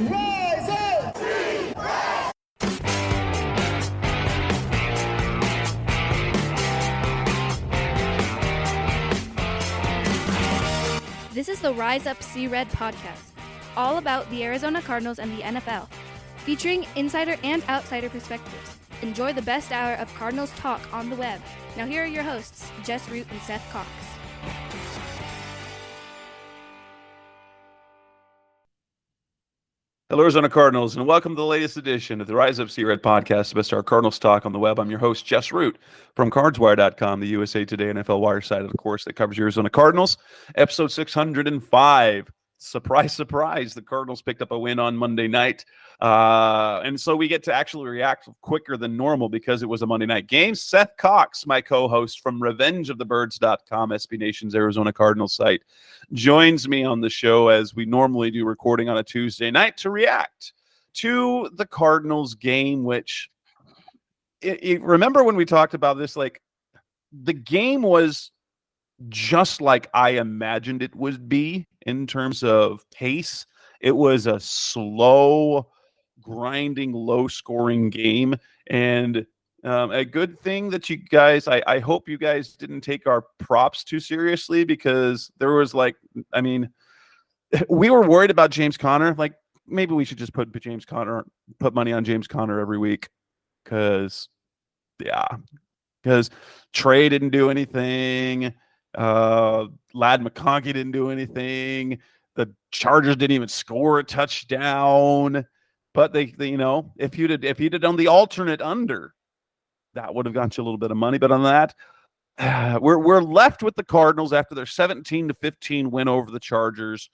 Rise up! This is the Rise Up See Red podcast, all about the Arizona Cardinals and the NFL, featuring insider and outsider perspectives. Enjoy the best hour of Cardinals talk on the web. Now here are your hosts, Jess Root and Seth Cox. Hello, Arizona Cardinals, and welcome to the latest edition of the Rise Up See Red podcast, the best our Cardinals talk on the web. I'm your host, Jess Root, from CardsWire.com, the USA Today NFL Wire site, of course, that covers Arizona Cardinals. Episode 605. Surprise, surprise, the Cardinals picked up a win on Monday night. And so we get to actually react quicker than normal because it was a Monday night game. Seth Cox, my co-host from RevengeOfTheBirds.com, SB Nation's Arizona Cardinals site, joins me on the show as we normally do, recording on a Tuesday night, to react to the Cardinals game, which, remember when we talked about this, like, the game was just like I imagined it would be in terms of pace. It was a slow, grinding, low-scoring game, and a good thing that you guys, I hope you guys didn't take our props too seriously, because there was, like, I mean, we were worried about James Conner. Like, maybe we should just put money on James Conner every week, because Trey didn't do anything. Lad McConkey didn't do anything. The Chargers didn't even score a touchdown. But they if you'd have done the alternate under, that would have got you a little bit of money. But on that, we're left with the Cardinals after their 17-15 win over the Chargers.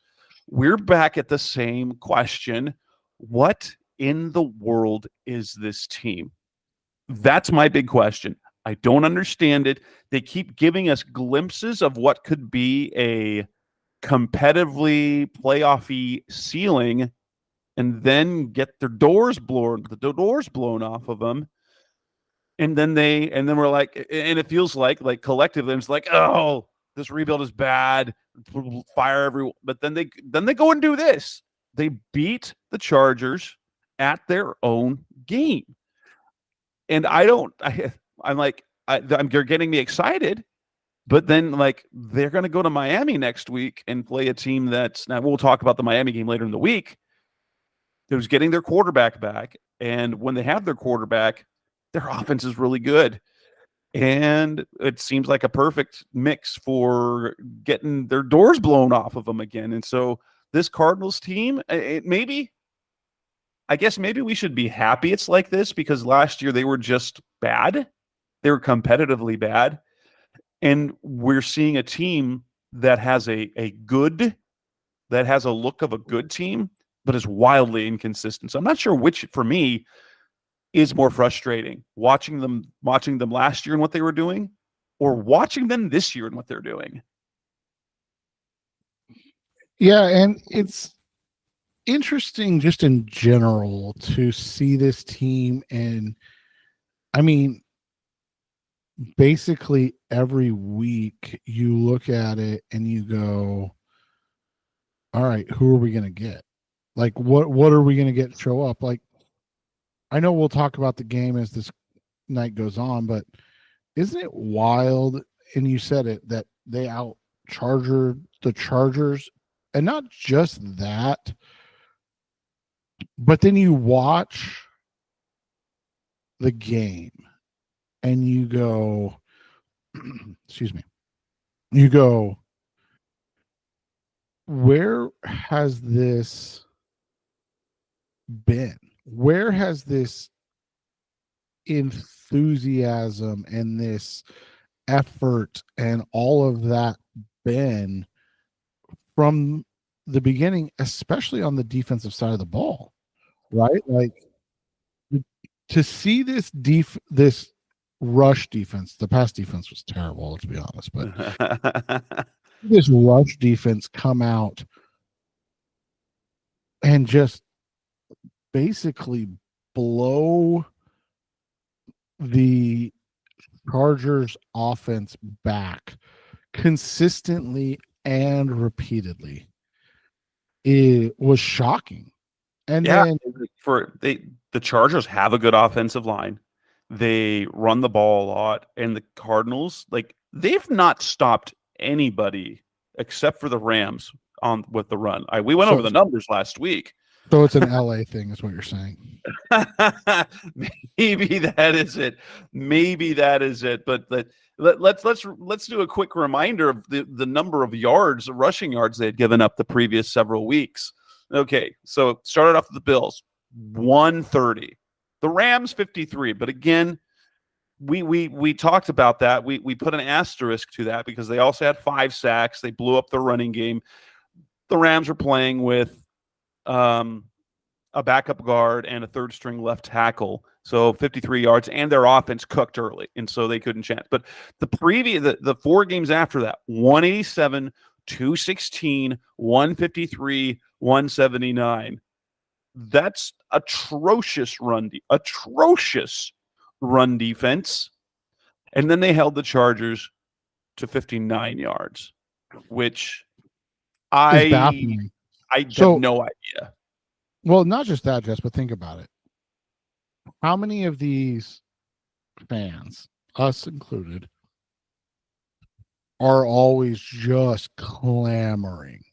We're back at the same question: what in the world is this team? That's my big question. I don't understand it. They keep giving us glimpses of what could be a competitively playoffy ceiling, and then get the doors blown off of them. And then we're like, and it feels like collectively, it's like, oh, this rebuild is bad. Fire everyone. But then they go and do this. They beat the Chargers at their own game. And they're getting me excited, but then, like, they're going to go to Miami next week and play a team that's, now we'll talk about the Miami game later in the week, who's getting their quarterback back. And when they have their quarterback, their offense is really good. And it seems like a perfect mix for getting their doors blown off of them again. And so this Cardinals team, maybe we should be happy it's like this, because last year they were just bad. They were competitively bad. And we're seeing a team that has a look of a good team, but is wildly inconsistent. So I'm not sure which, for me, is more frustrating: watching them last year and what they were doing, or watching them this year and what they're doing. Yeah, and it's interesting just in general to see this team. And I mean, basically every week you look at it and you go, all right, who are we going to get? Like, what are we going to get show up? Like, I know we'll talk about the game as this night goes on, but isn't it wild? And you said it, that they out-chargered the Chargers. And not just that, but then you watch the game and you go, excuse me, you go, where has this been? Where has this enthusiasm and this effort and all of that been from the beginning, especially on the defensive side of the ball, right? Like, to see this rush defense, the pass defense was terrible, let's be honest, but this rush defense come out and just basically blow the Chargers offense back consistently and repeatedly, it was shocking. And Yeah, then the Chargers have a good offensive line. They run the ball a lot, and the Cardinals, like, they've not stopped anybody except for the Rams on with the run. We went over the numbers last week. So it's an LA thing, is what you're saying. Maybe that is it. Maybe that is it. But let's do a quick reminder of the number of yards, rushing yards they had given up the previous several weeks. Okay, so started off with the Bills, 130. The Rams, 53. But again, we talked about that. We put an asterisk to that because they also had 5 sacks. They blew up their running game. The Rams are playing with a backup guard and a third string left tackle. So 53 yards, and their offense cooked early, and so they couldn't chance. But the 4 games after that, 187, 216, 153, 179. That's atrocious run defense. And then they held the Chargers to 59 yards, which I have no idea. Well, not just that, Jess, but think about it. How many of these fans, us included, are always just clamoring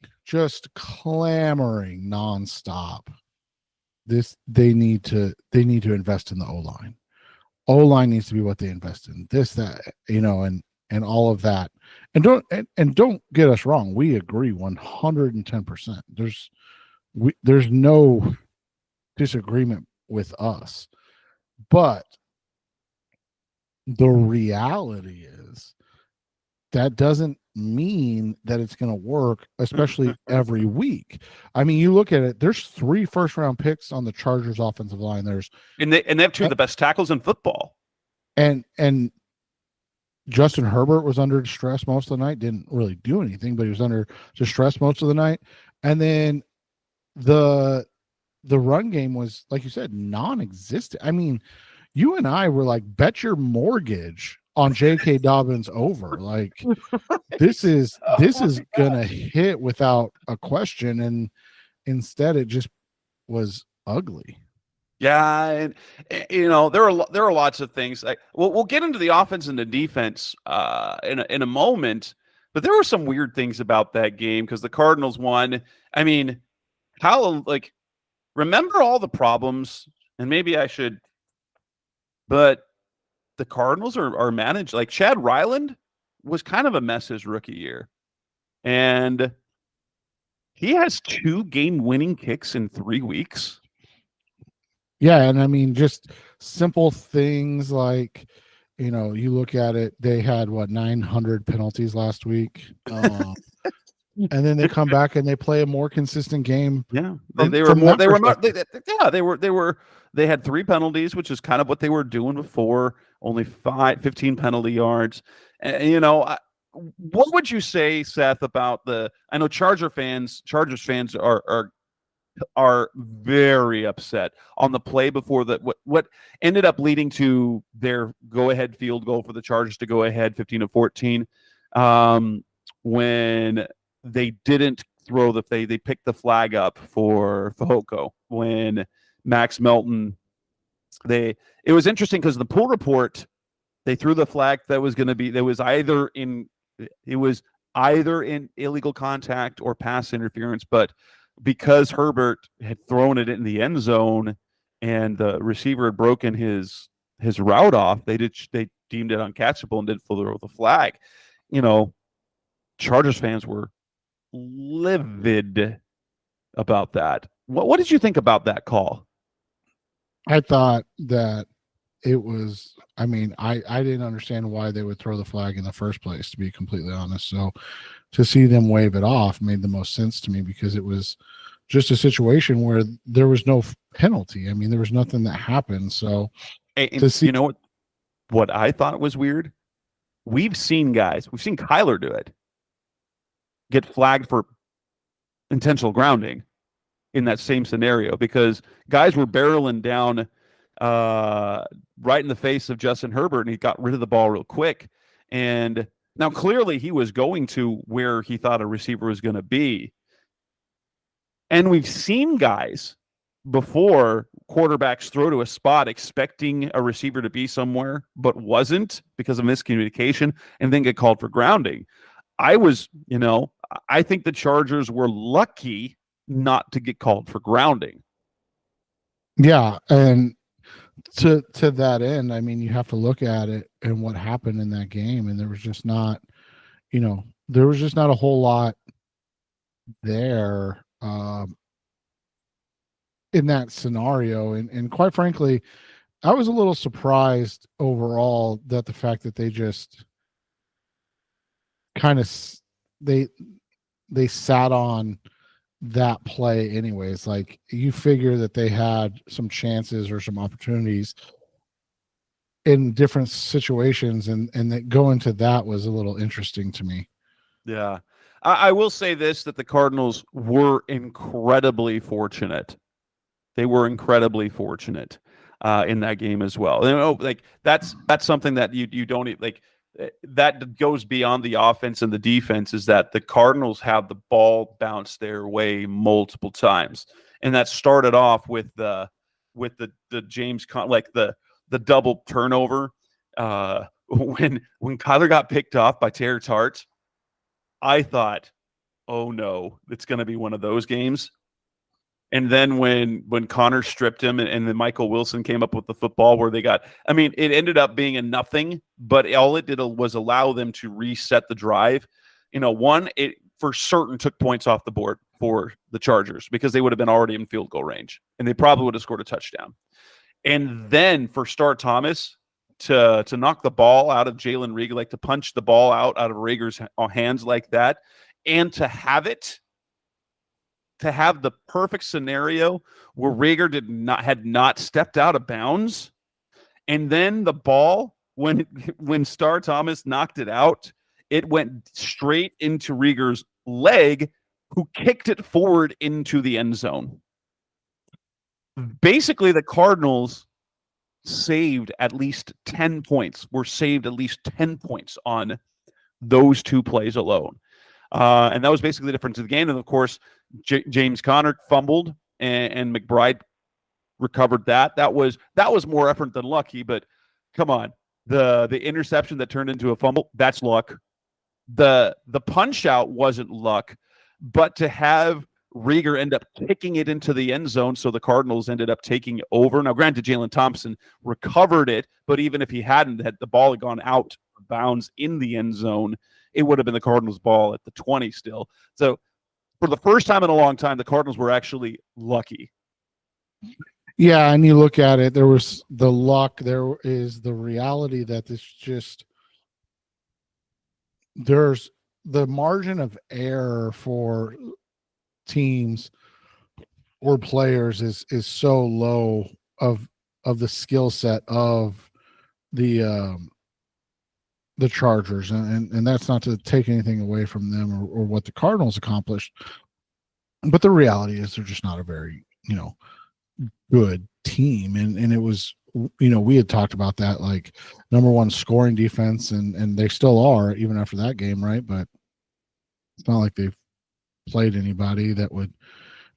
nonstop? They need to invest in the O-line. O-line needs to be what they invest in. This, that, and all of that. And don't get us wrong. We agree 110%. There's no disagreement with us. But the reality is that doesn't mean that it's going to work, especially every week. I mean, you look at it, there's 3 first-round picks on the Chargers offensive line. And they have 2 of the best tackles in football. And Justin Herbert was under stress most of the night, didn't really do anything, but he was under distress most of the night. And then the run game was, like you said, non-existent. I mean, you and I were like, bet your mortgage on J.K. Dobbins over. Like, this is gonna hit without a question, and instead it just was ugly. Yeah, and there are lots of things. We'll get into the offense and the defense in a moment, but there were some weird things about that game because the Cardinals won. I mean, remember all the problems, and maybe I should, but the Cardinals are managed. Like, Chad Ryland was kind of a mess his rookie year, and he has 2 game-winning kicks in 3 weeks. Yeah, and I mean, just simple things like, you look at it, they had 900 penalties last week. And then they come back and they play a more consistent game. Yeah, they had 3 penalties, which is kind of what they were doing before. Only 15 penalty yards. And, what would you say, Seth, about I know Chargers fans are very upset on the play before what ended up leading to their go-ahead field goal for the Chargers to go ahead 15-14, when they didn't throw they picked the flag up for Fehoko when Max Melton. It was interesting because the pool report, they threw the flag that was either in illegal contact or pass interference, but because Herbert had thrown it in the end zone and the receiver had broken his route off, they deemed it uncatchable and didn't throw the flag. Chargers fans were livid about that. What did you think about that call? I thought that it was, I mean, I didn't understand why they would throw the flag in the first place, to be completely honest. So to see them wave it off made the most sense to me because it was just a situation where there was no penalty. I mean, there was nothing that happened. So to see, what I thought was weird, we've seen Kyler do it, get flagged for intentional grounding in that same scenario because guys were barreling down right in the face of Justin Herbert, and he got rid of the ball real quick. And now clearly he was going to where he thought a receiver was going to be. And we've seen guys before, quarterbacks throw to a spot expecting a receiver to be somewhere, but wasn't because of miscommunication, and then get called for grounding. I think the Chargers were lucky not to get called for grounding. Yeah, and to that end, I mean, you have to look at it and what happened in that game, and there was just not a whole lot there in that scenario, and quite frankly, I was a little surprised overall that the fact that they just kind of they sat on that play anyways. Like, you figure that they had some chances or some opportunities in different situations, and that going to that was a little interesting to me. Yeah. I will say this, that the Cardinals were incredibly fortunate. They were incredibly fortunate in that game as well. Like that's something that you don't like. That goes beyond the offense and the defense, is that the Cardinals have the ball bounce their way multiple times, and that started off with the James the double turnover when Kyler got picked off by Taylor Tart. I thought, oh no, it's going to be one of those games. And then when Connor stripped him and then Michael Wilson came up with the football where it ended up being a nothing, but all it did was allow them to reset the drive. It for certain took points off the board for the Chargers because they would have been already in field goal range and they probably would have scored a touchdown. And then for Star Thomas to knock the ball out of Jalen Reagor, like to punch the ball out of Reagor's hands like that, and to have the perfect scenario where Reagor had not stepped out of bounds, and then the ball, when Star Thomas knocked it out, it went straight into Reagor's leg, who kicked it forward into the end zone. Basically, the Cardinals saved at least 10 points. Were saved at least 10 points on those two plays alone. And that was basically the difference of the game. And of course, James Conner fumbled, and McBride recovered that. That was more effort than lucky, but come on. The interception that turned into a fumble, that's luck. The punch out wasn't luck, but to have Reagor end up kicking it into the end zone, so the Cardinals ended up taking over. Now, granted, Jalen Thompson recovered it, but even if he hadn't, had the ball had gone out of bounds in the end zone, it would have been the Cardinals' ball at the 20 still. So for the first time in a long time, the Cardinals were actually lucky. Yeah, and you look at it, there was the luck, there is the reality that there's the margin of error for teams or players is so low of the skill set of the Chargers, and that's not to take anything away from them or what the Cardinals accomplished, but the reality is they're just not a very good team, and it was we had talked about that, like, number one scoring defense, and they still are even after that game, right? But it's not like they've played anybody that would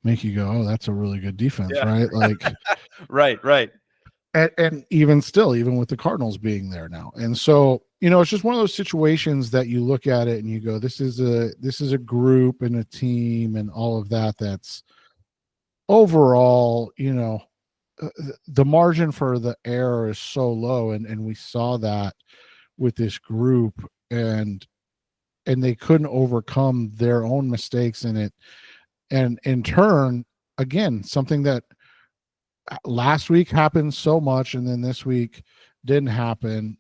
make you go, oh, that's a really good defense, yeah. Right? Like right. And even still, even with the Cardinals being there now. And so, it's just one of those situations that you look at it and you go, this is a group and a team and all of that. That's overall, the margin for the error is so low. And we saw that with this group, and they couldn't overcome their own mistakes in it. And in turn, again, something that last week happened so much, and then this week didn't happen.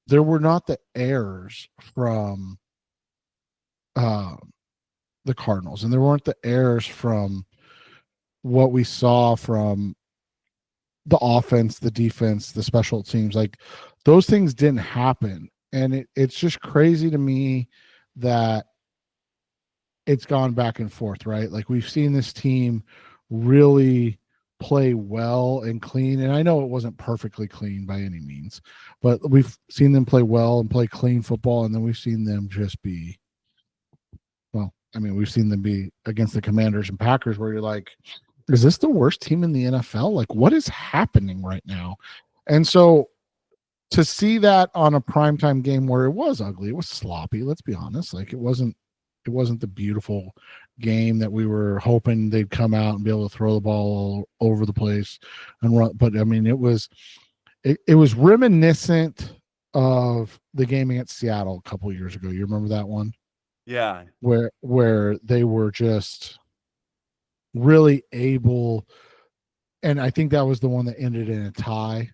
There were not the errors from the Cardinals, and there weren't the errors from what we saw from the offense, the defense, the special teams. Like, those things didn't happen, and it's just crazy to me that it's gone back and forth, right? Like, we've seen this team really play well and clean, and I know it wasn't perfectly clean by any means, but we've seen them play well and play clean football, and then we've seen them just be, well, I mean, we've seen them be against the Commanders and Packers where you're like, is this the worst team in the NFL? Like, what is happening right now? And so to see that on a primetime game where it was ugly, it was sloppy, let's be honest. Like, it wasn't the beautiful game that we were hoping they'd come out and be able to throw the ball all over the place and run. But I mean, it was reminiscent of the game against Seattle a couple of years ago. You remember that one? Yeah. Where they were just really able, and I think that was the one that ended in a tie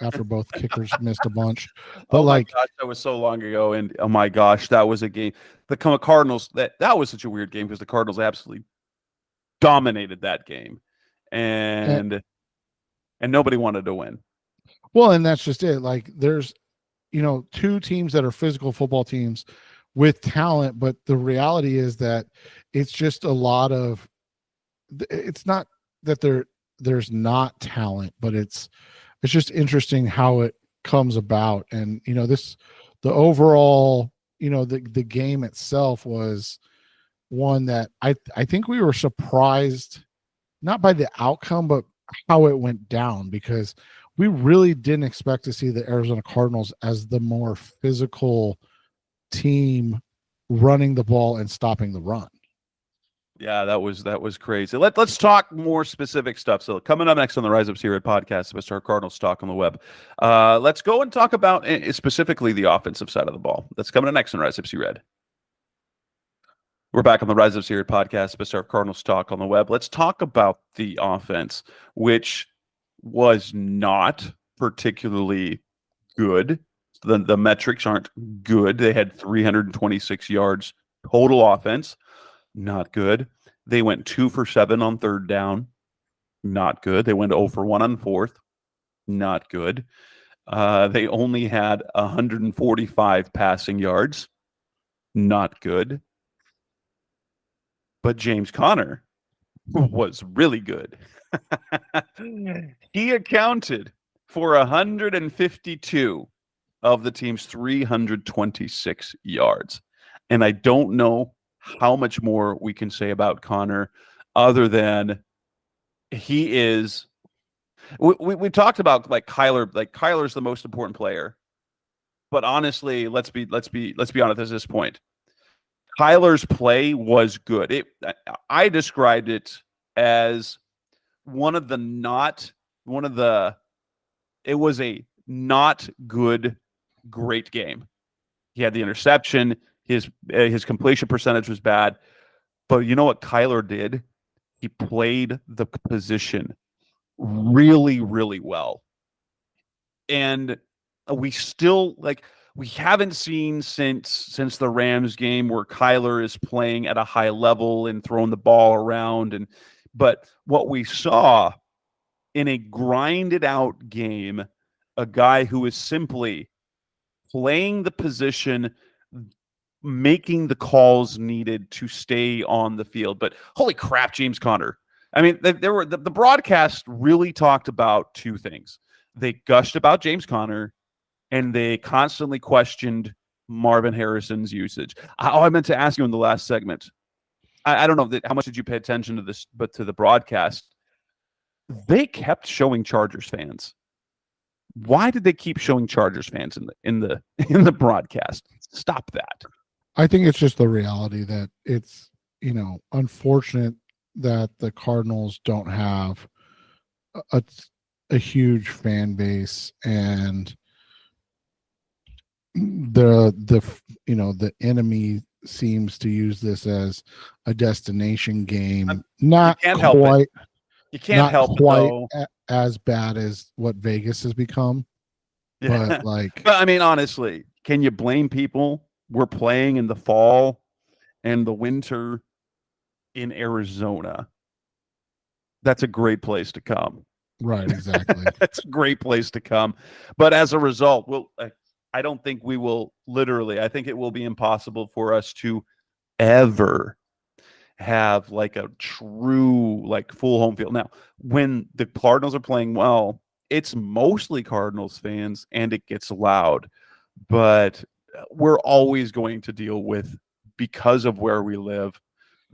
after both kickers missed a bunch. But oh my gosh, that was so long ago, and oh my gosh, that was a game. The Cardinals, that was such a weird game because the Cardinals absolutely dominated that game, and nobody wanted to win. Well, and that's just it. Like, there's, two teams that are physical football teams with talent, but the reality is that it's just a lot of, it's not that there's not talent, but it's just interesting how it comes about. And the overall, the game itself was one that I think we were surprised, not by the outcome, but how it went down, because we really didn't expect to see the Arizona Cardinals as the more physical team running the ball and stopping the run. Yeah, that was crazy. Let's talk more specific stuff. So coming up next on the Rise Up Series podcast, Mr. Cardinals talk on the web. Let's go and talk about specifically the offensive side of the ball. That's coming up next on Rise Up Series. We're back on the Rise Up Series podcast, Mr. Cardinals talk on the web. Let's talk about the offense, which was not particularly good. The metrics aren't good. They had 326 yards total offense. Not good. They went 2 for 7 on third down. Not good. They went 0 for 1 on fourth. Not good. They only had 145 passing yards. Not good. But James Conner was really good. He accounted for 152 of the team's 326 yards. And I don't know how much more we can say about Conner other than he is. We talked about like Kyler. Like, Kyler's the most important player, but honestly, let's be honest at this point. Kyler's play was good. I described it as it was a not good, great game. He had the interception. His completion percentage was bad. But you know what Kyler did? He played the position really, really well. And we still, we haven't seen since the Rams game where Kyler is playing at a high level and throwing the ball around. But what we saw in a grinded out game, a guy who is simply playing the position, making the calls needed to stay on the field. But holy crap, James Conner. I mean, the broadcast really talked about two things. They gushed about James Conner, and they constantly questioned Marvin Harrison's usage. I meant to ask you in the last segment. I don't know how much did you pay attention to this, but to the broadcast, they kept showing Chargers fans. Why did they keep showing Chargers fans in the broadcast? Stop that. I think it's just the reality that it's, unfortunate that the Cardinals don't have a huge fan base, and the enemy seems to use this as a destination game. Not quite. You can't help quite as bad as what Vegas has become. Yeah. But but I mean, honestly, can you blame people? We're playing in the fall and the winter in Arizona. That's a great place to come. Right, exactly. That's a great place to come. But as a result, I don't think we will I think it will be impossible for us to ever have like a true full home field. Now, when the Cardinals are playing well, it's mostly Cardinals fans and it gets loud. But we're always going to deal with, because of where we live,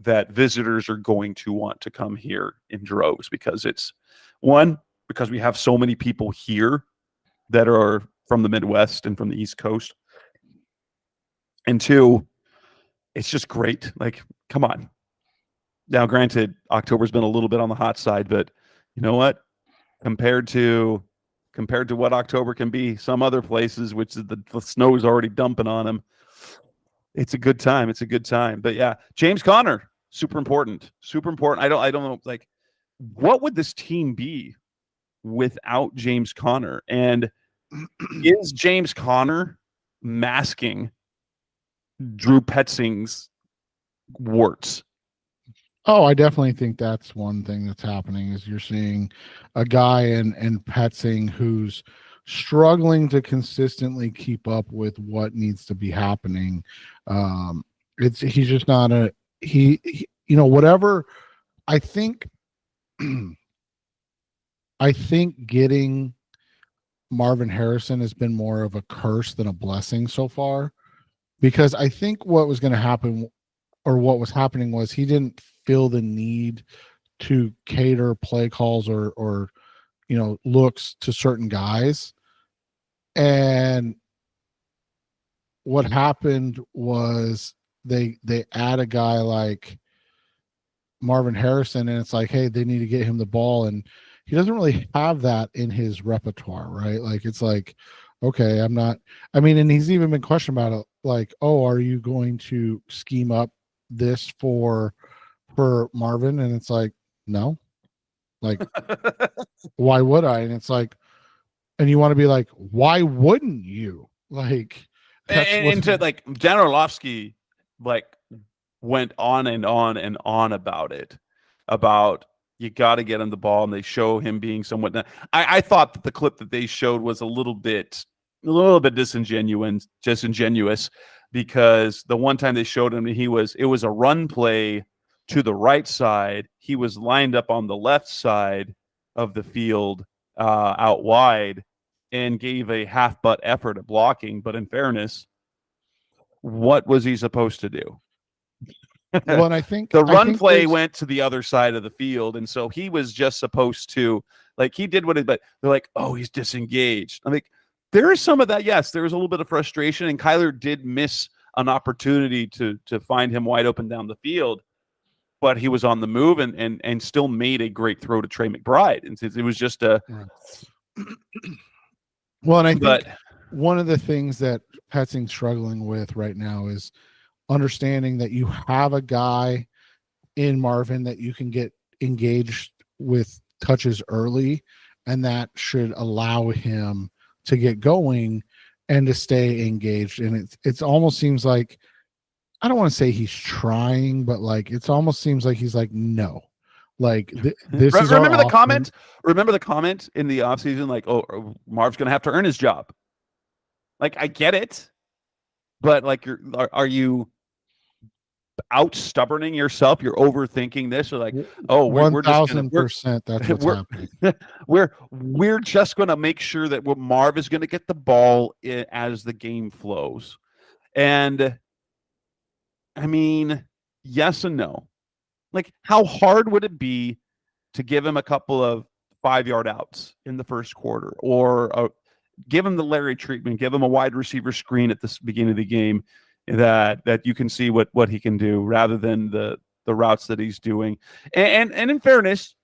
that visitors are going to want to come here in droves because because we have so many people here that are from the Midwest and from the East Coast. And two, it's just great. Like, come on. Now, granted, October's been a little bit on the hot side, but you know what? Compared to what October can be, some other places, which is the snow is already dumping on them, it's a good time. It's a good time. But yeah, James Conner, super important. Super important. I don't know, like, what would this team be without James Conner? And is James Conner masking Drew Petzing's warts? Oh, I definitely think that's one thing that's happening is you're seeing a guy in Petzing who's struggling to consistently keep up with what needs to be happening. He's just not he whatever. I think getting Marvin Harrison has been more of a curse than a blessing so far, because I think what was going to happen, or what was happening, was he didn't feel the need to cater play calls or looks to certain guys. And what happened was they add a guy like Marvin Harrison, and it's like, hey, they need to get him the ball, and he doesn't really have that in his repertoire, right? Like, it's like, okay, and he's even been questioned about it, like, oh, are you going to scheme up this for Marvin? And it's like, no. Like, why would I? And it's like, and you want to be like, why wouldn't you? Like, like, Dan Orlovsky, like, went on and on and on about it, about you got to get him the ball, and they show him being somewhat. I thought that the clip that they showed was a little bit disingenuous, because the one time they showed him, it was a run play to the right side. He was lined up on the left side of the field, out wide, and gave a half-butt effort at blocking. But in fairness, what was he supposed to do? Well, and I think the run play went to the other side of the field, and so he was just supposed to, like, he did what it, but they're like, oh, he's disengaged. I'm like, there is some of that. Yes, there was a little bit of frustration, and Kyler did miss an opportunity to find him wide open down the field, but he was on the move and still made a great throw to Trey McBride. And it was just a well, and I think one of the things that Petzing's struggling with right now is understanding that you have a guy in Marvin that you can get engaged with touches early, and that should allow him to get going and to stay engaged. And it's almost seems like, I don't want to say he's trying, but like, it's almost seems like he's like, no, like this is remember the comment. Remember the comment in the offseason, like, oh, Marv's going to have to earn his job. Like, I get it, but like, are you out stubborning yourself? You're overthinking this, or like, oh, we're 1,000%. That's what's happening. We're just going to make sure that Marv is going to get the ball as the game flows. And I mean, yes and no. Like, how hard would it be to give him a couple of 5-yard outs in the first quarter, or give him the Larry treatment, give him a wide receiver screen at the beginning of the game, that you can see what he can do, rather than the routes that he's doing. And in fairness,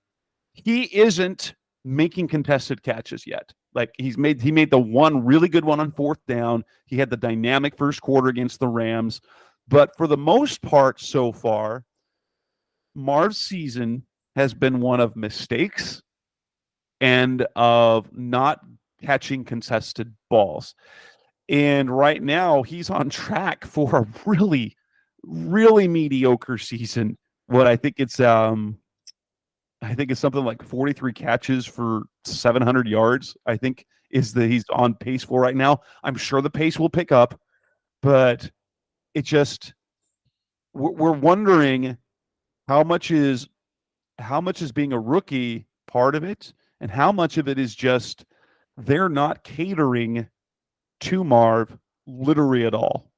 he isn't making contested catches yet. Like, he made the one really good one on 4th down. He had the dynamic first quarter against the Rams, but for the most part so far, Marv's season has been one of mistakes and of not catching contested balls. And right now, he's on track for a really, really mediocre season. I think it's something like 43 catches for 700 yards. I think he's on pace for right now. I'm sure the pace will pick up, but it just, we're wondering how much is being a rookie part of it, and how much of it is just they're not catering to Marv literally at all.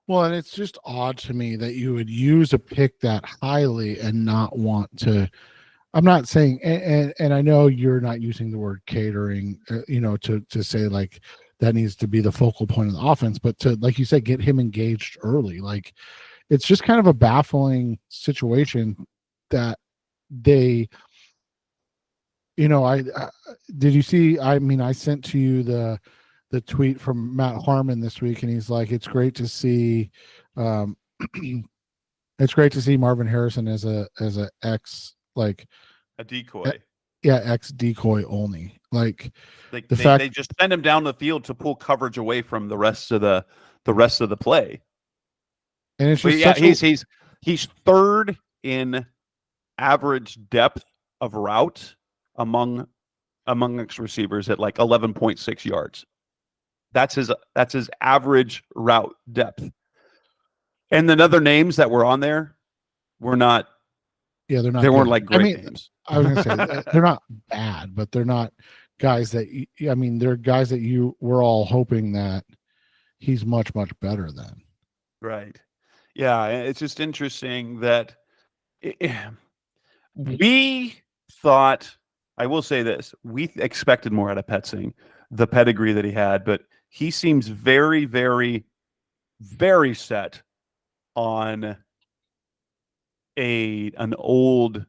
Well, and it's just odd to me that you would use a pick that highly and not want to. I'm not saying, and I know you're not using the word catering, to say like that needs to be the focal point of the offense, but to, like you said, get him engaged early. Like, it's just kind of a baffling situation that they, I did you see? I mean, I sent to you the tweet from Matt Harmon this week, and he's like, it's great to see, it's great to see Marvin Harrison as a ex, like a decoy. Ex decoy only. Like, they just send him down the field to pull coverage away from the rest of the play. And it's just he's third in average depth of route among receivers at like 11.6 yards. That's his average route depth. And the other names that were on there were not. Yeah, they're not. They weren't like great names. I was going to say they're not bad, but they're not guys that. They're guys that you were all hoping that he's much better than. Right. Yeah, it's just interesting that we thought. I will say this: we expected more out of Petzing, the pedigree that he had, but he seems very, very, very set on an old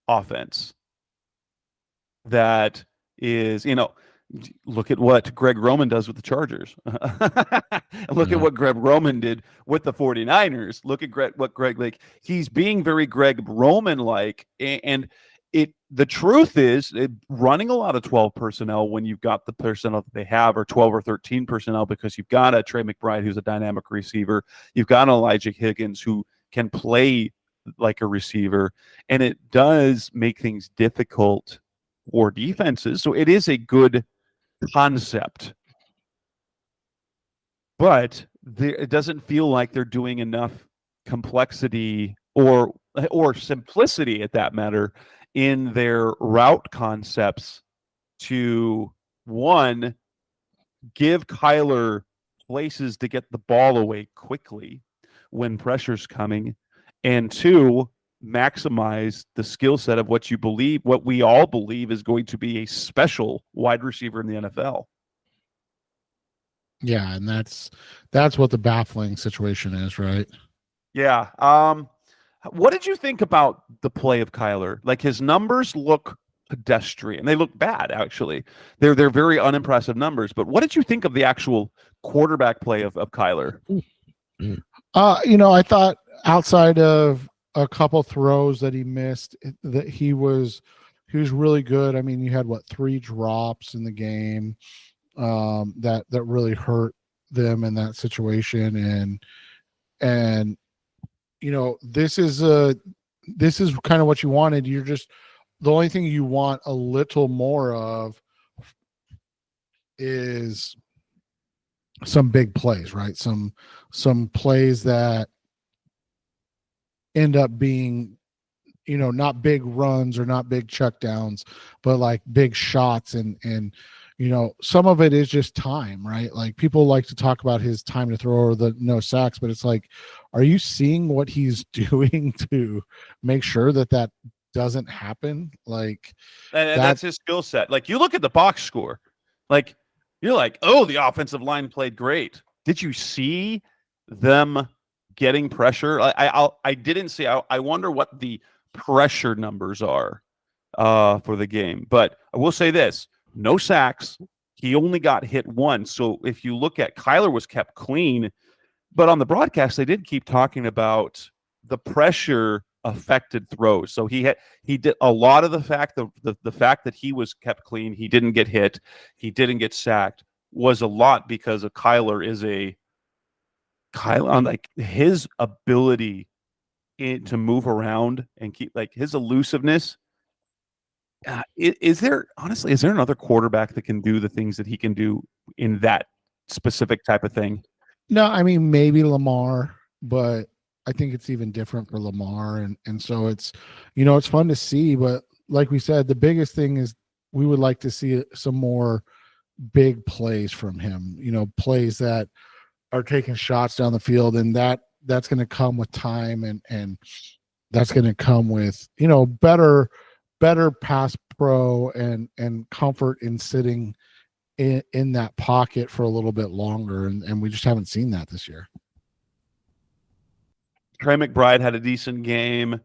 offense that is, look at what Greg Roman does with the Chargers. Look at what Greg Roman did with the 49ers. Look at what Greg, like, he's being very Greg Roman-like, and the truth is, running a lot of 12 personnel when you've got the personnel that they have, or 12 or 13 personnel, because you've got a Trey McBride who's a dynamic receiver, you've got an Elijah Higgins who can play like a receiver, and it does make things difficult for defenses. So it is a good concept, but it doesn't feel like they're doing enough complexity or simplicity, at that matter, in their route concepts to, one, give Kyler places to get the ball away quickly when pressure's coming, and two, maximize the skill set of what we all believe is going to be a special wide receiver in the NFL. Yeah, and that's what the baffling situation is, right? Yeah. What did you think about the play of Kyler? Like, his numbers look pedestrian. They look bad, actually. They're very unimpressive numbers. But what did you think of the actual quarterback play of Kyler? I thought outside of a couple throws that he missed, that he was really good. I mean, you had 3 drops in the game that really hurt them in that situation, and this is kind of what you wanted. You're just, the only thing you want a little more of is some big plays, right? Some plays that end up being, not big runs or not big checkdowns, but like big shots. And some of it is just time, right? Like, people like to talk about his time to throw or the no sacks, but it's like, are you seeing what he's doing to make sure that doesn't happen? Like, and that's his skill set. Like, you look at the box score, like, you're like, oh, the offensive line played great. Did you see them getting pressure? I didn't see. I wonder what the pressure numbers are for the game. But I will say this: no sacks. He only got hit once. So if you look at, Kyler was kept clean, but on the broadcast they did keep talking about the pressure affected throws. So he did a lot of the fact that he was kept clean, he didn't get hit, he didn't get sacked, was a lot because of Kyler on, like, his ability to move around and keep, like, his elusiveness. Is there another quarterback that can do the things that he can do in that specific type of thing? No, I mean, maybe Lamar, but I think it's even different for Lamar. And so it's, it's fun to see, but like we said, the biggest thing is we would like to see some more big plays from him, plays that are taking shots down the field, and that's going to come with time, and that's going to come with better pass pro and comfort in sitting in that pocket for a little bit longer, and we just haven't seen that this year. Trey McBride had a decent game.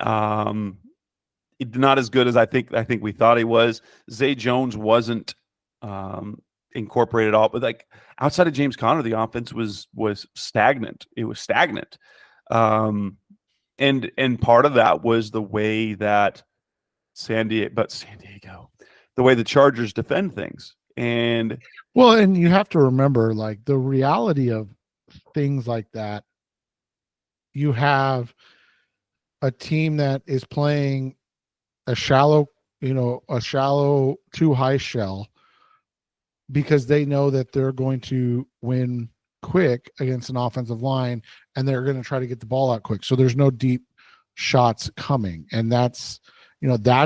Not as good as I think we thought he was. Zay Jones wasn't incorporated at all, but like outside of James Conner, the offense was stagnant. It was stagnant. And part of that was the way that San Diego, the way the Chargers defend things. And you have to remember, like, the reality of things like that, you have a team that is playing a shallow too high shell because they know that they're going to win quick against an offensive line, and they're going to try to get the ball out quick. So there's no deep shots coming. And that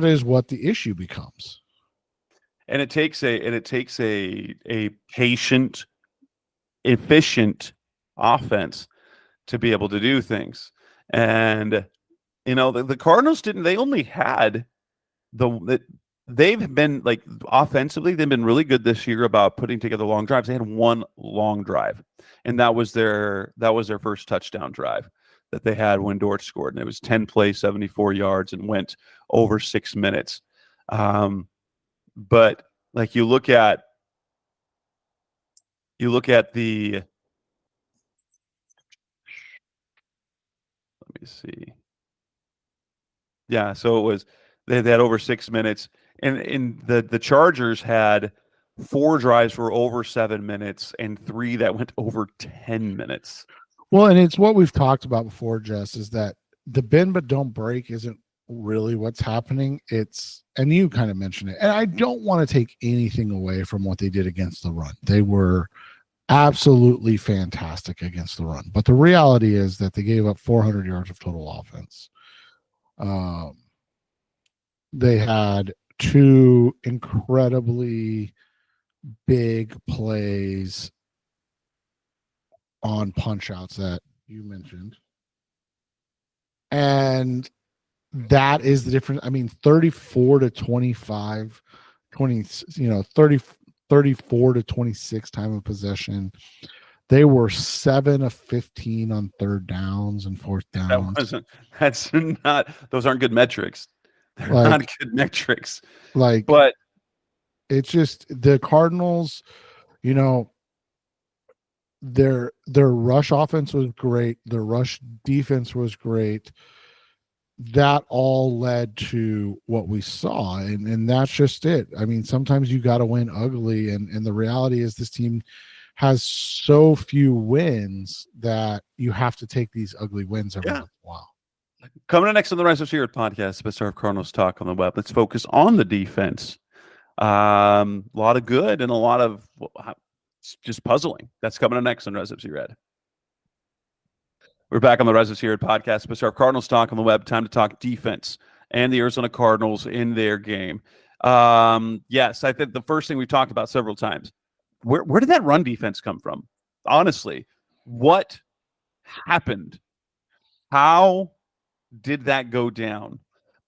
is what the issue becomes. And it takes a patient, efficient offense to be able to do things. And the Cardinals they only had they've been, like, offensively, they've been really good this year about putting together long drives. They had one long drive, and that was their first touchdown drive that they had when Dort scored, and it was 10 plays, 74 yards, and went over 6 minutes. But like you look at the, let me see. Yeah, so it was they had over 6 minutes, and the Chargers had 4 drives for over 7 minutes and 3 that went over 10 minutes. Well, and it's what we've talked about before, Jess, is that the bend but don't break isn't really what's happening. And you kind of mentioned it. And I don't want to take anything away from what they did against the run. They were absolutely fantastic against the run. But the reality is that they gave up 400 yards of total offense. They had 2 incredibly big plays on punch outs that you mentioned. And that is the difference. I mean, 34 to 25, 34 to 26 time of possession. They were 7 of 15 on third downs and fourth downs. Those aren't good metrics. They're not good metrics. But it's just the Cardinals, their rush offense was great. Their rush defense was great. That all led to what we saw. And that's just it. I mean, sometimes you got to win ugly. And the reality is this team has so few wins that you have to take these ugly wins every once in a while. Coming up next on the Rise of Spirit podcast, Best of Cardinals Talk on the Web. Let's focus on the defense. A lot of good and a lot of just puzzling. That's coming up next on Rise of Red. We're back on the Rise of Red podcast, Best of Cardinals Talk on the Web. Time to talk defense and the Arizona Cardinals in their game. Yes, I think the first thing we've talked about several times. Where did that run defense come from? Honestly, what happened? How did that go down?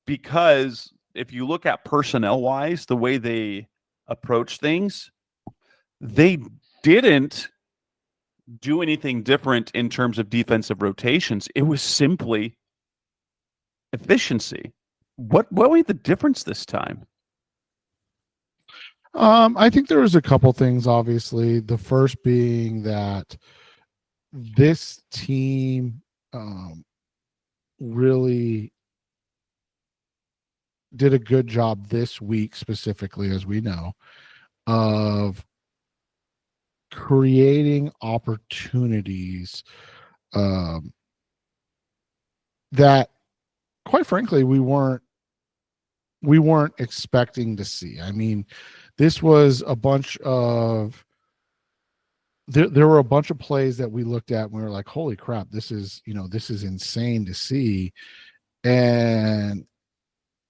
Because if you look at personnel-wise, the way they approach things, they didn't do anything different in terms of defensive rotations. It was simply efficiency. What made the difference this time? I think there was a couple things, obviously. The first being that this team really did a good job this week, specifically, as we know, of creating opportunities that, quite frankly, we weren't expecting to see. I mean, this was a bunch of there were a bunch of plays that we looked at and we were like, holy crap, this is insane to see. And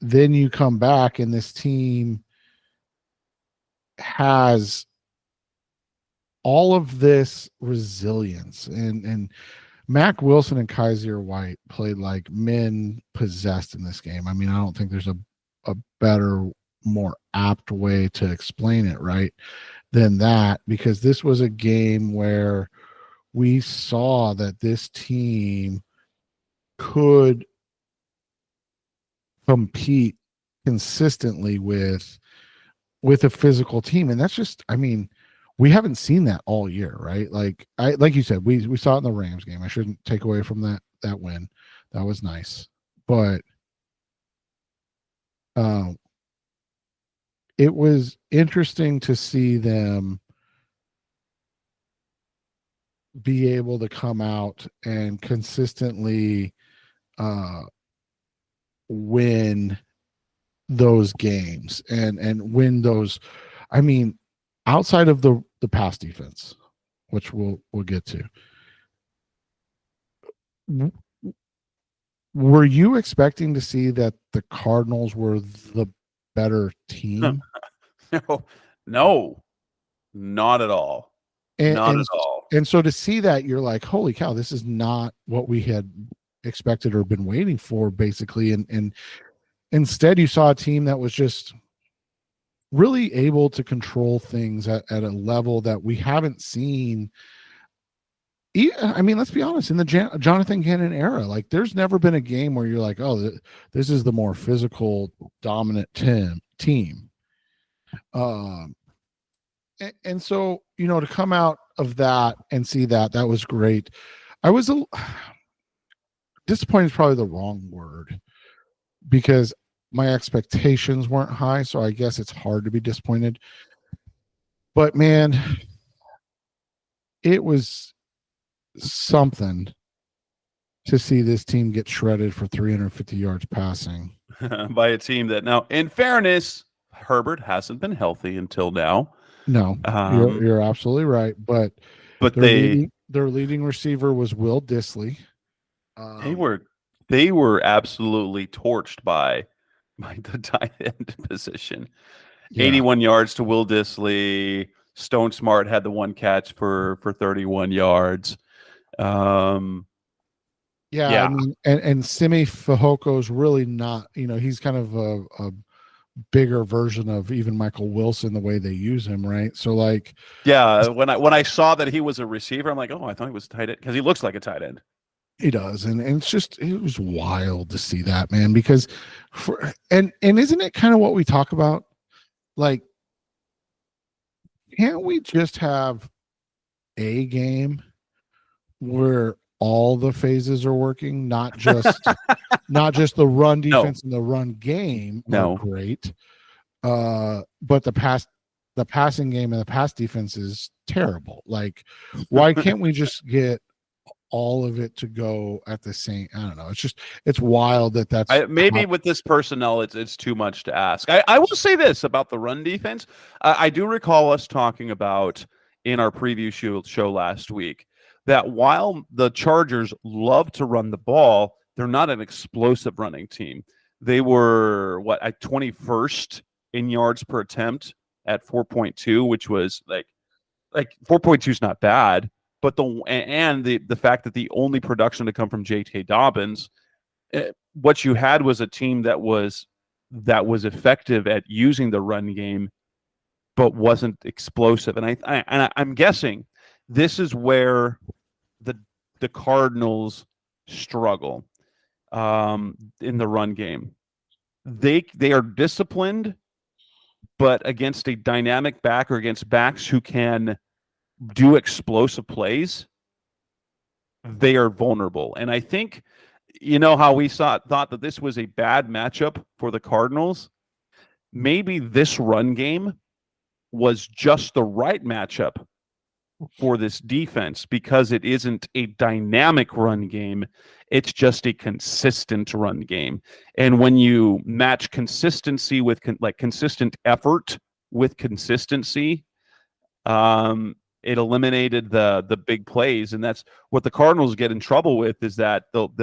then you come back and this team has all of this resilience and Mac Wilson and Kaiser White played like men possessed in this game. I mean, I don't think there's a better, more apt way to explain it, right, than that, because this was a game where we saw that this team could compete consistently with a physical team. And that's just, I mean, we haven't seen that all year, right? Like you said, we saw it in the Rams game. I shouldn't take away from that win. That was nice. But it was interesting to see them be able to come out and consistently win those games and win those. I mean, outside of the pass defense, which we'll get to, were you expecting to see that the Cardinals were the better team? No, not at all. Not at all. And so to see that, you're like, holy cow, this is not what we had expected or been waiting for, basically. And instead, you saw a team that was just really able to control things at a level that we haven't seen. I mean, let's be honest, in the Jonathan Gannon era, like there's never been a game where you're like, oh, this is the more physical, dominant team. And so, you know, to come out of that and see that was great. I was disappointed is probably the wrong word, because my expectations weren't high, so I guess it's hard to be disappointed. But man, it was something to see this team get shredded for 350 yards passing by a team that, now, in fairness, Herbert hasn't been healthy until now. No, you're absolutely right. But their leading receiver was Will Dissly. They were absolutely torched by the tight end position. Yeah. 81 yards to Will Dissly. Stone Smart had the one catch for 31 yards. I mean, and Simi Fajoko's really not, you know, he's kind of a bigger version of even Michael Wilson, the way they use him, right? So like, yeah, when I saw that he was a receiver, I'm like, oh, I thought he was a tight end, because he looks like a tight end. He does, and it was wild to see that, man, because and isn't it kind of what we talk about? Like, can't we just have a game where all the phases are working, not just the run defense and the run game are great, but the passing game and the pass defense is terrible. Like, why can't we just get all of it to go at the same? I don't know. It's wild that's maybe with this personnel, it's too much to ask. I will say this about the run defense. I do recall us talking about in our preview show last week that while the Chargers love to run the ball, they're not an explosive running team. They were at 21st in yards per attempt at 4.2, which was like 4.2 is not bad. But the fact that the only production to come from J.K. Dobbins, what you had was a team that was effective at using the run game, but wasn't explosive. And I'm guessing this is where the Cardinals struggle in the run game. They are disciplined, but against a dynamic back or against backs who can do explosive plays, they are vulnerable. And I think, you know how we thought that this was a bad matchup for the Cardinals? Maybe this run game was just the right matchup for this defense, because it isn't a dynamic run game. It's just a consistent run game. And when you match consistency with consistent effort with consistency, it eliminated the big plays. And that's what the Cardinals get in trouble with, is that what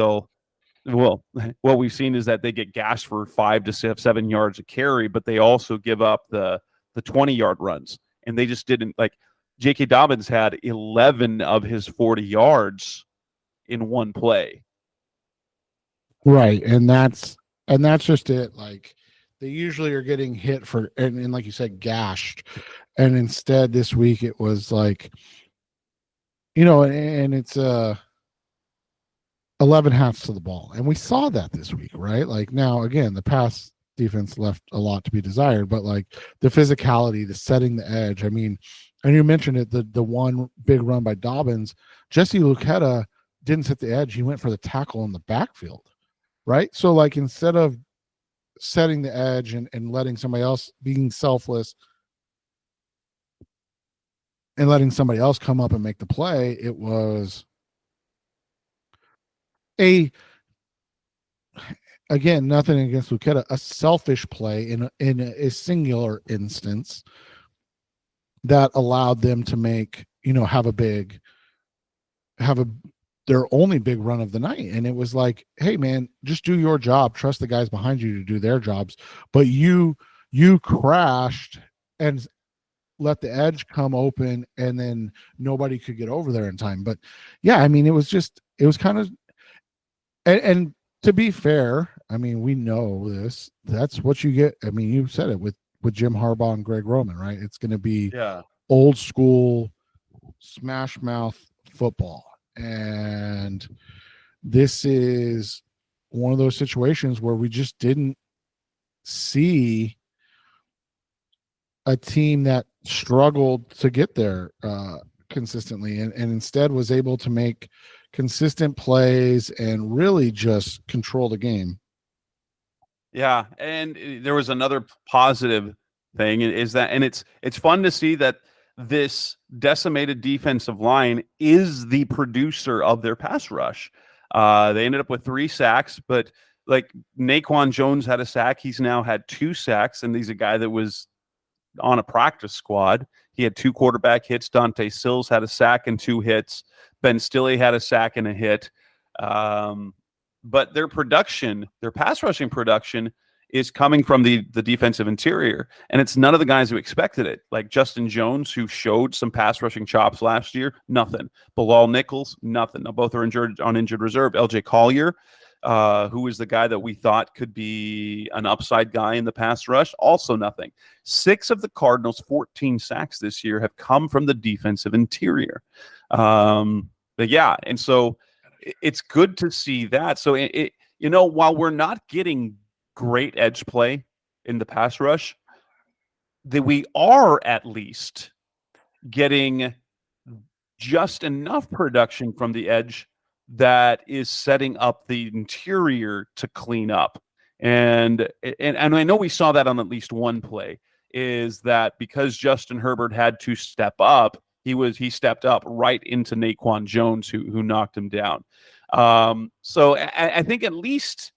we've seen is that they get gashed for 5 to 7 yards a carry, but they also give up the 20-yard runs. And they just didn't, like, J.K. Dobbins had 11 of his 40 yards in one play. Right, and that's just it. Like, they usually are getting hit for, and like you said, gashed, and instead this week it was like, and it's 11 halves to the ball, and we saw that this week, right? Like, now again, the pass defense left a lot to be desired, but like the physicality, the setting the edge. I mean, and you mentioned it, the one big run by Dobbins, Jesse Luketa didn't set the edge; he went for the tackle in the backfield. Right. So, like, instead of setting the edge and letting somebody else, being selfless and letting somebody else come up and make the play, it was again, nothing against Luketa, a selfish play in a singular instance that allowed them to make, have their only big run of the night. And it was like, hey man, just do your job, trust the guys behind you to do their jobs. But you crashed and let the edge come open, and then nobody could get over there in time. But yeah, I mean, it was kind of, and to be fair, I mean, we know this, that's what you get. I mean, you said it with Jim Harbaugh and Greg Roman, right? It's going to be old school smash mouth football. And this is one of those situations where we just didn't see a team that struggled to get there consistently, and instead was able to make consistent plays and really just control the game. Yeah, and there was another positive thing is that, and it's fun to see that this decimated defensive line is the producer of their pass rush. They ended up with 3 sacks, but like Naquan Jones had a sack. He's now had 2 sacks, and he's a guy that was on a practice squad. He had 2 quarterback hits. Dante Sills had a sack and 2 hits. Ben Stille had a sack and a hit. But their production, their pass rushing production, is coming from the defensive interior, and it's none of the guys who expected it. Like Justin Jones, who showed some pass rushing chops last year, nothing. Bilal Nichols, nothing. Now both are on injured reserve. LJ Collier, who is the guy that we thought could be an upside guy in the pass rush, also nothing. 6 of the Cardinals' 14 sacks this year have come from the defensive interior. But yeah, and so it's good to see that. So while we're not getting great edge play in the pass rush, that we are at least getting just enough production from the edge that is setting up the interior to clean up. And I know we saw that on at least one play, is that because Justin Herbert had to step up, he stepped up right into Naquan Jones, who knocked him down. So I think at least,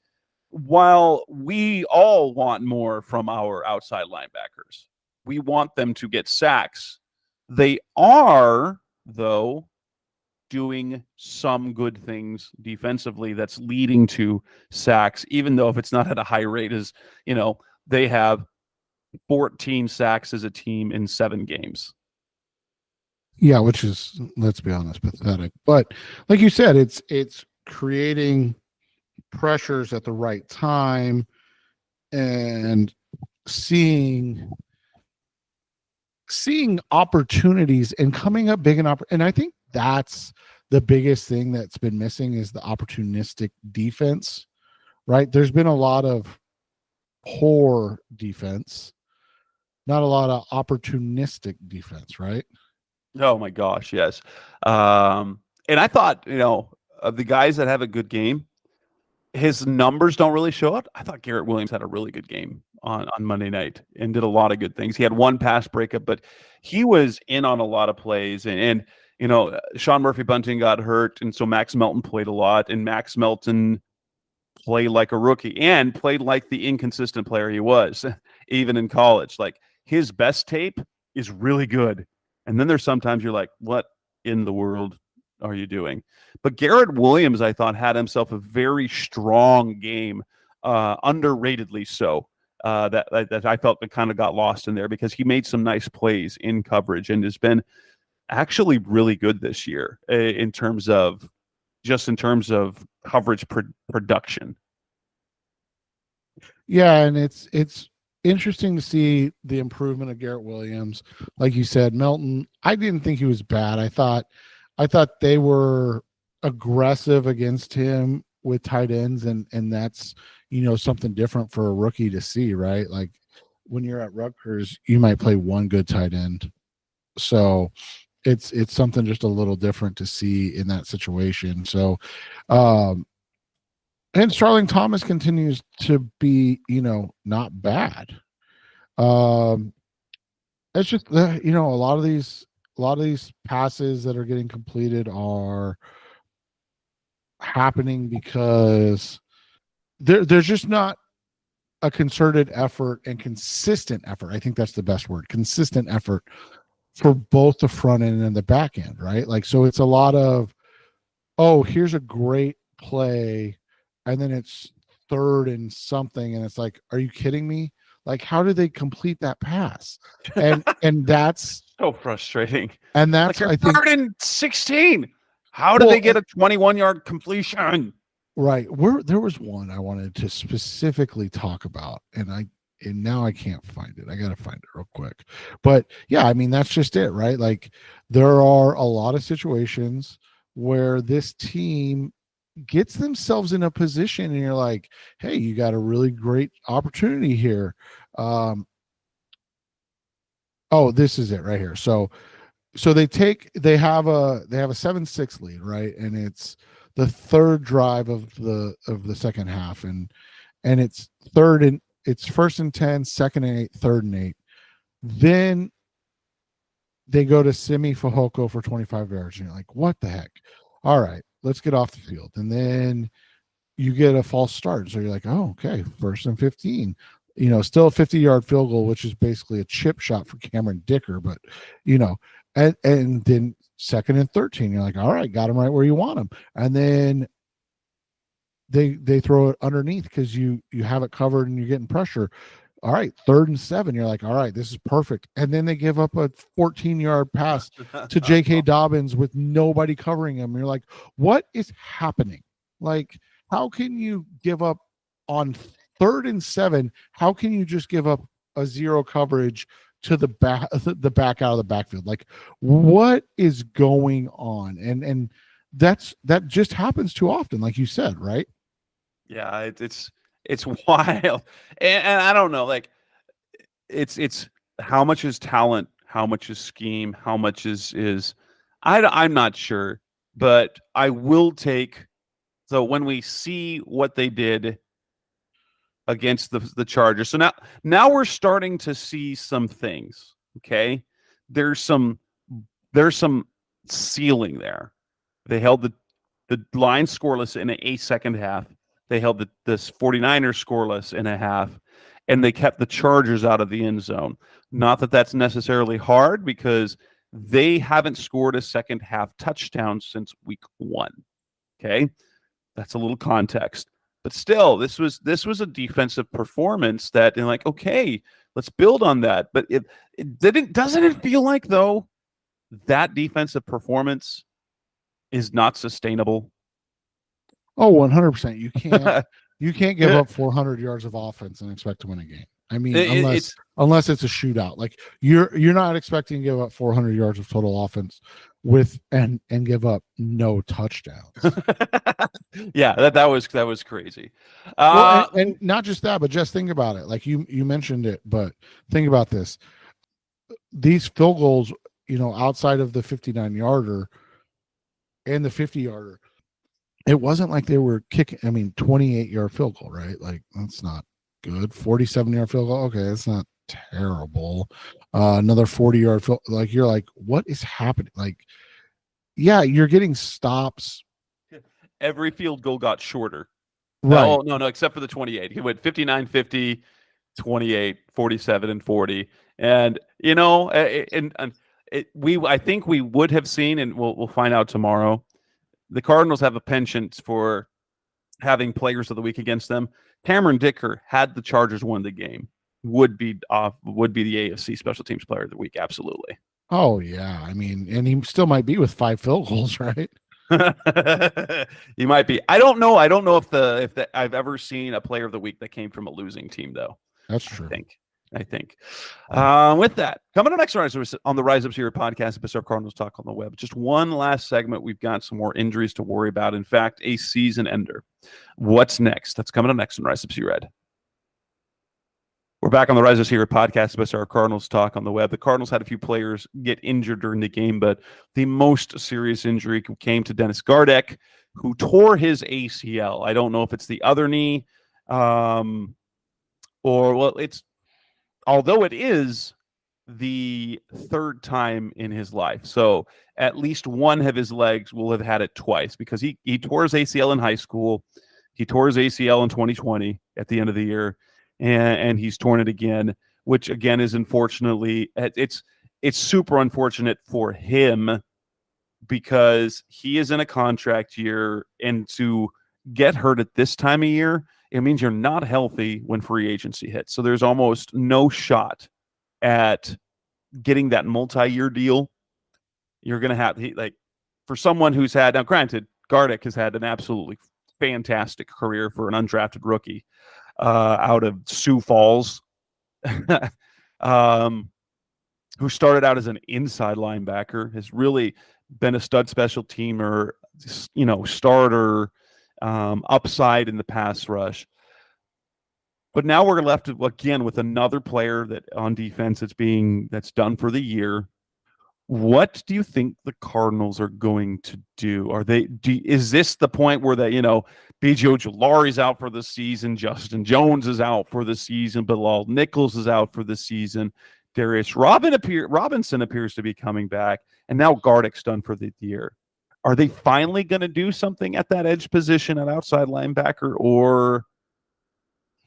while we all want more from our outside linebackers, we want them to get sacks. They are, though, doing some good things defensively that's leading to sacks, even though if it's not at a high rate, as they have 14 sacks as a team in 7 games. Yeah, which is, let's be honest, pathetic. But like you said, it's creating pressures at the right time and seeing opportunities and coming up big and I think that's the biggest thing that's been missing, is the opportunistic defense, right? There's been a lot of poor defense, not a lot of opportunistic defense, right? Oh my gosh, yes. And I thought, of the guys that have a good game, his numbers don't really show it. I thought Garrett Williams had a really good game on Monday night and did a lot of good things. He had 1 pass breakup, but he was in on a lot of plays. And Sean Murphy-Bunting got hurt, and so Max Melton played a lot, and Max Melton played like a rookie and played like the inconsistent player he was, even in college. Like, his best tape is really good. And then there's sometimes you're like, what in the world are you doing? But Garrett Williams, I thought, had himself a very strong game, underratedly so, that I felt that kind of got lost in there, because he made some nice plays in coverage and has been actually really good this year in terms of coverage production. Yeah, and it's interesting to see the improvement of Garrett Williams. Like you said, Melton, I didn't think he was bad. I thought they were aggressive against him with tight ends, and that's something different for a rookie to see, right? Like when you're at Rutgers, you might play one good tight end. So it's something just a little different to see in that situation. So and Starling Thomas continues to be, not bad. It's just a lot of these passes that are getting completed are happening because there's just not a concerted effort and consistent effort. I think that's the best word, consistent effort for both the front end and the back end, right? Like, so it's a lot of, oh, here's a great play, and then it's 3rd and something, and it's like, are you kidding me? Like, how do they complete that pass? And that's so frustrating. And that's, like, I think, 3rd and 16. How did they get a 21-yard completion? Right. There was one I wanted to specifically talk about, and now I can't find it. I got to find it real quick. But yeah, I mean, that's just it, right? Like, there are a lot of situations where this team gets themselves in a position and you're like, hey, you got a really great opportunity here. Oh, this is it right here. So they have a 7-6 lead, right? And it's the 3rd drive of the second half, and it's 1st and 10, 2nd and 8, 3rd and 8. Then they go to Simi Fehoko for 25 yards, and you're like, what the heck? All right, let's get off the field. And then you get a false start. So you're like, oh, okay, 1st and 15. Still a 50-yard field goal, which is basically a chip shot for Cameron Dicker, but and then 2nd and 13. You're like, all right, got him right where you want him. And then they throw it underneath because you have it covered and you're getting pressure. All right, 3rd and 7. You're like, all right, this is perfect. And then they give up a 14-yard pass to J.K. Dobbins with nobody covering him. You're like, what is happening? Like, how can you give up on 3rd and 7? How can you just give up a 0 coverage to the back out of the backfield? Like, what is going on? And that just happens too often, like you said, right? Yeah, it's wild, and I don't know, like, it's how much is talent, how much is scheme, how much is I'm not sure, but I will take. So when we see what they did against the Chargers, so now we're starting to see some things. Okay, there's some ceiling there. They held the line scoreless in a second half. They held the 49ers scoreless in a half, and they kept the Chargers out of the end zone. Not that that's necessarily hard, because they haven't scored a second half touchdown since week 1. Okay, that's a little context, but still, this was a defensive performance that, and like, okay, let's build on that. But it doesn't it feel like, though, that defensive performance is not sustainable? Oh, 100%. You can't give up 400 yards of offense and expect to win a game. I mean, unless it's a shootout. Like, you're not expecting to give up 400 yards of total offense and give up no touchdowns. Yeah, that was crazy. Well, and not just that, but just think about it. Like, you mentioned it, but think about this. These field goals, outside of the 59-yarder and the 50-yarder, it wasn't like they were kicking. I mean, 28-yard field goal, right? Like, that's not good. 47-yard field goal, okay, that's not terrible. Another 40-yard field, like, you're like, what is happening? Like, yeah, you're getting stops. Every field goal got shorter. Right. No, except for the 28. He went 59, 50, 28, 47, and 40. And I think we would have seen, and we'll find out tomorrow, the Cardinals have a penchant for having players of the week against them. Cameron Dicker, had the Chargers won the game, would be the AFC Special Teams Player of the Week, absolutely. Oh yeah, I mean, and he still might be with 5 field goals, right? He might be. I don't know. I don't know if I've ever seen a player of the week that came from a losing team, though. That's I true. think. I think. With that, coming up next on the Rise Up Zero podcast, episode of Cardinals Talk on the Web. Just one last segment. We've got some more injuries to worry about. In fact, a season ender. What's next? That's coming up next on Rise Up Zero Red. We're back on the Rise Up Zero podcast, episode of Cardinals Talk on the Web. The Cardinals had a few players get injured during the game, but the most serious injury came to Dennis Gardeck, who tore his ACL. I don't know if it's the other knee, although it is the third time in his life. So at least one of his legs will have had it twice, because he tore his ACL in high school. He tore his ACL in 2020 at the end of the year, and he's torn it again, which again is unfortunately, it's super unfortunate for him, because he is in a contract year, and to get hurt at this time of year, it means you're not healthy when free agency hits. So there's almost no shot at getting that multi-year deal. You're going to have, for someone who's had, now granted, Gardeck has had an absolutely fantastic career for an undrafted rookie out of Sioux Falls, who started out as an inside linebacker, has really been a stud special teamer, starter, upside in the pass rush. But now we're left again with another player that on defense that's done for the year. What do you think the Cardinals are going to do? Is this the point where B.J. Ojulari's out for the season, Justin Jones is out for the season, Bilal Nichols is out for the season, Darius Robinson appears to be coming back, and now Gardeck's done for the year? Are they finally going to do something at that edge position at outside linebacker, or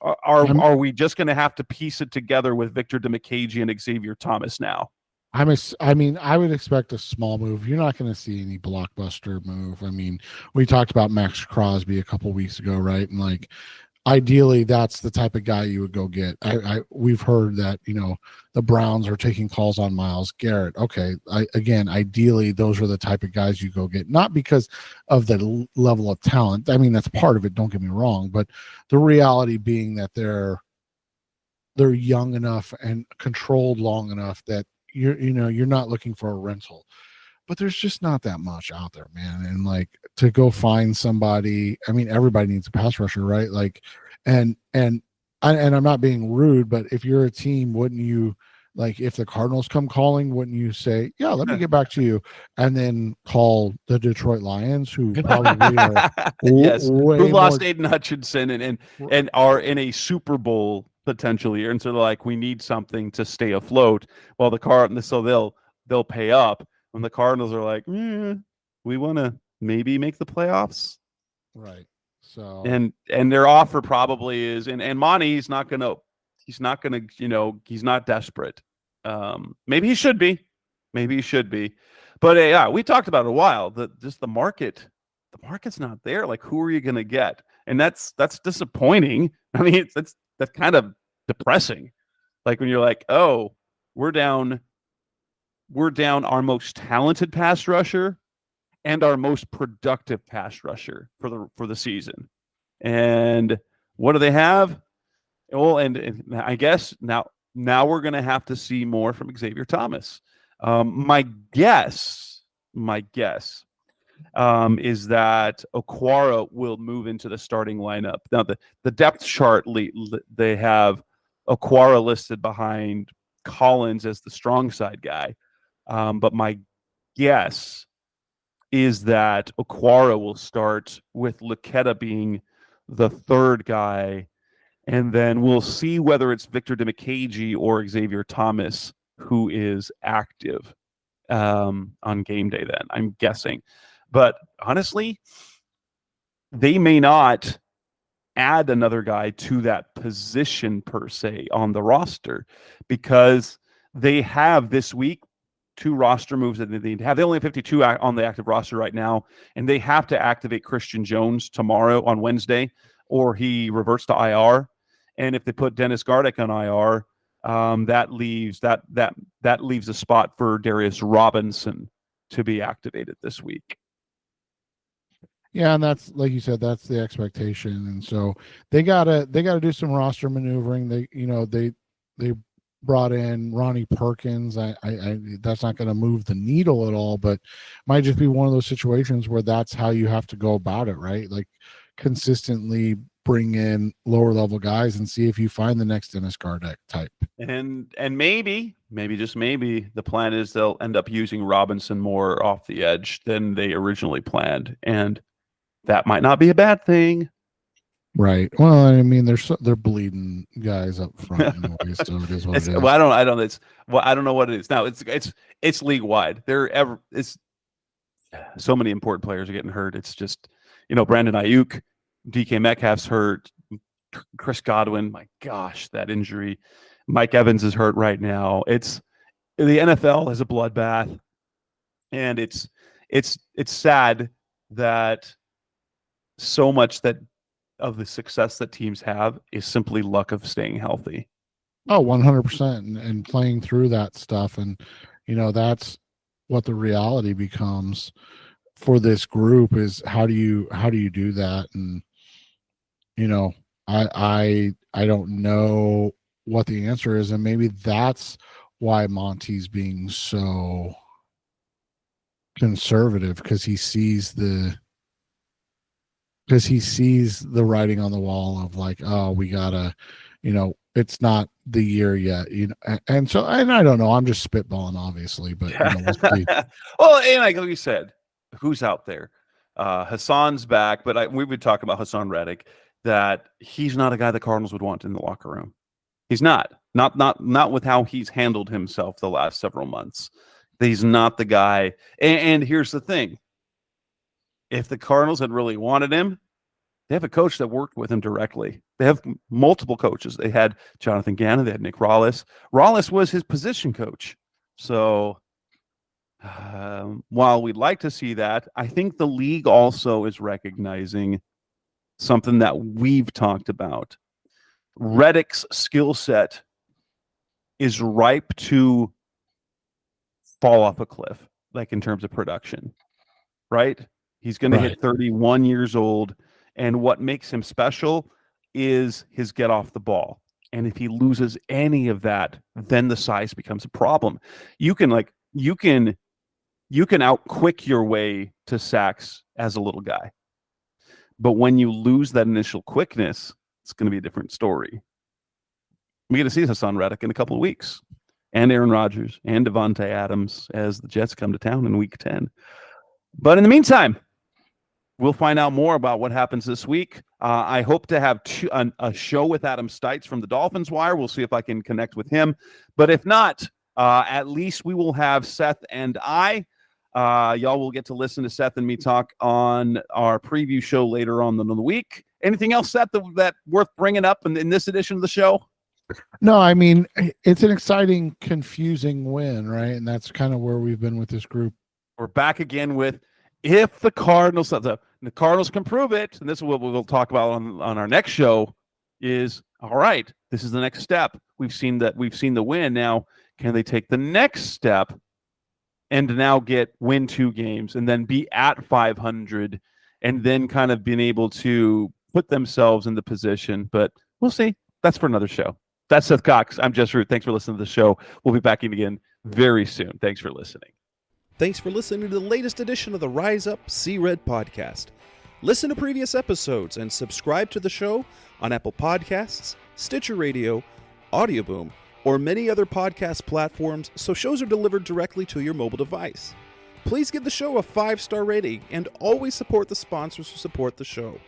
are we just going to have to piece it together with Victor Dimukeje and Xavier Thomas now? I would expect a small move. You're not going to see any blockbuster move. I mean, we talked about Max Crosby a couple weeks ago, right? And ideally, that's the type of guy you would go get. We've heard that the Browns are taking calls on Myles Garrett. Okay, ideally, those are the type of guys you go get, not because of the level of talent. I mean, that's part of it. Don't get me wrong, but the reality being that they're young enough and controlled long enough that you're not looking for a rental. But there's just not that much out there, man. And to go find somebody, I mean, everybody needs a pass rusher, right? And I'm not being rude, but if you're a team, wouldn't you, if the Cardinals come calling, wouldn't you say, yeah, let me get back to you, and then call the Detroit Lions, who probably are yes, who lost more... Aiden Hutchinson and are in a Super Bowl potential year, and so they're like, we need something to stay afloat. Well, the Cardinals, so they'll pay up. When the Cardinals are like, we want to maybe make the playoffs, right? So and their offer probably is, and Monty, he's not gonna, he's not desperate. Maybe he should be, but yeah, we talked about it a while. The market's not there. Who are you gonna get? And that's disappointing. I mean, that's kind of depressing. When you're like, oh, we're down our most talented pass rusher and our most productive pass rusher for the season. And what do they have? Well, and I guess now we're going to have to see more from Xavier Thomas. My guess is that Okwara will move into the starting lineup. Now, the depth chart, they have Okwara listed behind Collins as the strong side guy. But my guess is that Okwara will start with Luketa being the third guy, and then we'll see whether it's Victor Dimukeje or Xavier Thomas who is active on game day then, I'm guessing. But honestly, they may not add another guy to that position per se on the roster, because they have this week 2 roster moves that they need to have. They only have 52 on the active roster right now, and they have to activate Christian Jones tomorrow on Wednesday, or he reverts to IR. And if they put Dennis Gardeck on IR, that leaves a spot for Darius Robinson to be activated this week. Yeah, and that's like you said, that's the expectation, and so they gotta do some roster maneuvering. They brought in Ronnie Perkins. I that's not going to move the needle at all, but might just be one of those situations where that's how you have to go about it, right? Like consistently bring in lower level guys and see if you find the next Dennis Gardeck type. And maybe just maybe the plan is they'll end up using Robinson more off the edge than they originally planned, and that might not be a bad thing. Right. Well, I mean, they're bleeding guys up front anyway, so it is what it is. Well, I don't know what it is now. It's league wide. It's so many important players are getting hurt. It's just, Brandon Ayuk, DK Metcalf's hurt, Chris Godwin. My gosh, that injury. Mike Evans is hurt right now. The NFL is a bloodbath, and it's sad that so much of the success that teams have is simply luck of staying healthy. Oh, 100%, and playing through that stuff, and that's what the reality becomes for this group is how do you do that? And I don't know what the answer is, and maybe that's why Monty's being so conservative, because he sees the writing on the wall of like, oh, we gotta, it's not the year yet, and I don't know, I'm just spitballing obviously, but we'll see. Well, and like you said, who's out there? Hassan's back, but we've been talking about Hassan Reddick, that he's not a guy the Cardinals would want in the locker room. He's not with how he's handled himself the last several months. He's not the guy. And here's the thing. If the Cardinals had really wanted him, they have a coach that worked with him directly. They have multiple coaches. They had Jonathan Gannon. They had Nick Rallis. Rallis was his position coach. So while we'd like to see that, I think the league also is recognizing something that we've talked about. Reddick's skill set is ripe to fall off a cliff, like in terms of production, right? He's going to hit 31 years old, and what makes him special is his get off the ball. And if he loses any of that, then the size becomes a problem. You can out-quick your way to sacks as a little guy. But when you lose that initial quickness, it's going to be a different story. We get to see Hassan Reddick in a couple of weeks, and Aaron Rodgers and Devontae Adams as the Jets come to town in Week 10. But in the meantime, we'll find out more about what happens this week. I hope to have a show with Adam Stites from the Dolphins Wire. We'll see if I can connect with him. But if not, at least we will have Seth and I. Y'all will get to listen to Seth and me talk on our preview show later on in the week. Anything else, Seth, that worth bringing up in this edition of the show? No, I mean, it's an exciting, confusing win, right? And that's kind of where we've been with this group. We're back again with if the Cardinals, the Cardinals can prove it, and this is what we'll talk about on our next show, is all right, this is the next step. We've seen the win. Now, can they take the next step and now win 2 games and then be at 500 and then kind of being able to put themselves in the position? But we'll see. That's for another show. That's Seth Cox. I'm Jess Root. Thanks for listening to the show. We'll be back in again very soon. Thanks for listening. Thanks for listening to the latest edition of the Rise Up, See Red podcast. Listen to previous episodes and subscribe to the show on Apple Podcasts, Stitcher Radio, Audioboom, or many other podcast platforms so shows are delivered directly to your mobile device. Please give the show a 5-star rating and always support the sponsors who support the show.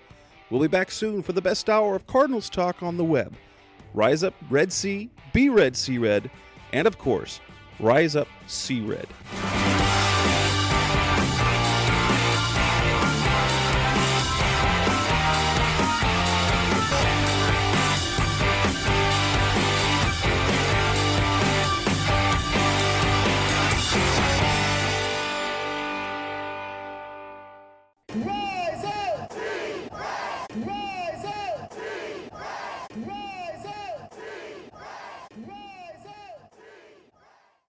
We'll be back soon for the best hour of Cardinals talk on the web. Rise up, Red Sea, be Red, See Red, and of course, Rise Up, See Red. Rise up!